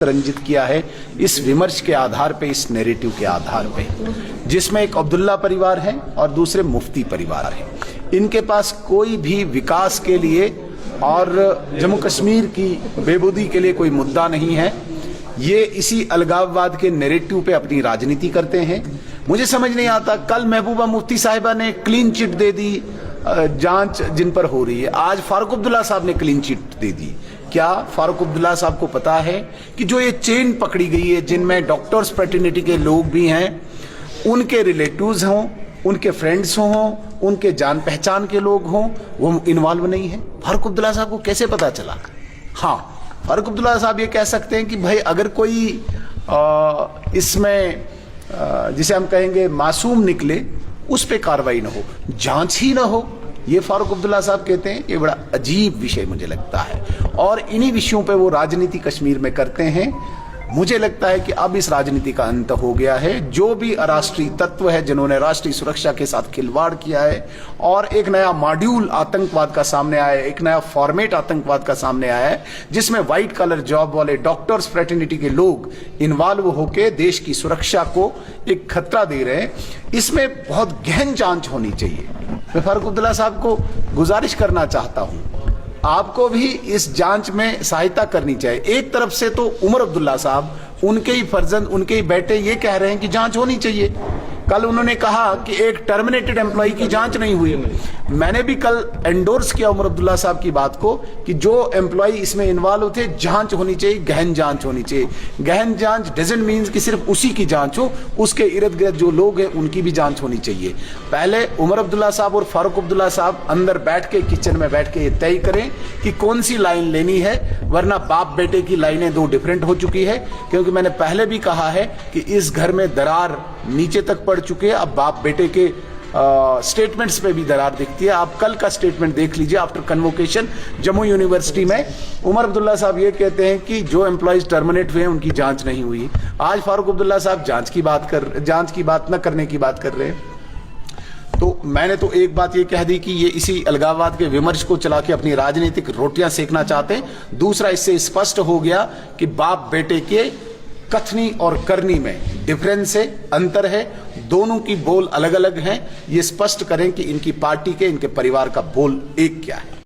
रंजित किया है इस विमर्श के आधार पे, इस नैरेटिव के आधार पे, जिसमें एक अब्दुल्ला परिवार है और दूसरे मुफ्ती परिवार है। इनके पास कोई भी विकास के लिए और जम्मू कश्मीर की बेबूदी के लिए कोई मुद्दा नहीं है। ये इसी अलगाववाद के नैरेटिव पे अपनी राजनीति करते हैं। मुझे समझ नहीं आता, कल महबूबा मुफ्ती साहिबा ने क्लीन चिट दे दी जांच जिन पर हो रही है, आज फारूक अब्दुल्ला साहब ने क्लीन चिट दे दी। क्या फारूक अब्दुल्ला साहब को पता है कि जो ये चेन पकड़ी गई है जिनमें डॉक्टर्स फ्रेटर्निटी के लोग भी हैं, उनके रिलेटिव्स हों, उनके फ्रेंड्स हों, उनके जान पहचान के लोग हों, वो इन्वॉल्व नहीं है? फारूक अब्दुल्ला साहब को कैसे पता चला? हाँ, फारूक अब्दुल्ला साहब ये कह सकते हैं कि भाई अगर कोई इसमें जिसे हम कहेंगे मासूम निकले, उस पर कार्रवाई ना हो, जांच ही ना हो। ये फारूक अब्दुल्ला साहब कहते हैं। ये बड़ा अजीब विषय मुझे लगता है, और इन्हीं विषयों पे वो राजनीति कश्मीर में करते हैं। मुझे लगता है कि अब इस राजनीति का अंत हो गया है। जो भी अराष्ट्रीय तत्व है जिन्होंने राष्ट्रीय सुरक्षा के साथ खिलवाड़ किया है और एक नया मॉड्यूल आतंकवाद का सामने आया है, एक नया फॉर्मेट आतंकवाद का सामने आया है, जिसमें व्हाइट कलर जॉब वाले डॉक्टर्स फ्रेटर्निटी के लोग इन्वॉल्व होकर देश की सुरक्षा को एक खतरा दे रहे हैं, इसमें बहुत गहन जांच होनी चाहिए। मैं फारूक अब्दुल्ला साहब को गुजारिश करना चाहता हूं, आपको भी इस जांच में सहायता करनी चाहिए। एक तरफ से तो उमर अब्दुल्ला साहब, उनके ही फर्जंद, उनके ही बेटे ये कह रहे हैं कि जांच होनी चाहिए। कल उन्होंने कहा कि एक टर्मिनेटेड एम्प्लॉय की जांच नहीं हुई। मैंने भी कल एंडोर्स किया उमर अब्दुल्ला साहब की बात को कि जो एम्प्लॉय इसमें इन्वॉल्व थे, जांच होनी चाहिए, गहन जांच होनी चाहिए। गहन जांच डजंट मीन्स कि सिर्फ उसी की जांच हो, उसके इर्द गिर्द जो लोग हैं उनकी भी जांच होनी चाहिए। पहले उमर अब्दुल्ला साहब और फारूक अब्दुल्ला साहब अंदर बैठ के, किचन में बैठ के ये तय करें कि कौन सी लाइन लेनी है, वरना बाप बेटे की लाइनें दो डिफरेंट हो चुकी है। क्योंकि मैंने पहले भी कहा है कि इस घर में दरार नीचे तक पड़ चुके हैं। अब बाप बेटे के स्टेटमेंट्स पे भी दरार दिखती है। आप कल का स्टेटमेंट देख लीजिए आफ्टर कन्वोकेशन जम्मू यूनिवर्सिटी में। उमर अब्दुल्ला साहब ये कहते हैं कि जो एम्प्लॉयज टर्मिनेट हुए हैं उनकी जांच नहीं हुई। आज फारूक अब्दुल्ला साहब जांच की बात न करने की बात कर रहे हैं। तो मैंने तो एक बात ये कह दी कि ये इसी अलगाववाद के विमर्श को चला के अपनी राजनीतिक रोटियां सेकना चाहते हैं। दूसरा, इससे स्पष्ट हो गया कि बाप बेटे के कथनी और करनी में डिफरेंस है, अंतर है। दोनों की बोल अलग अलग हैं। ये स्पष्ट करें कि इनकी पार्टी के, इनके परिवार का बोल एक क्या है।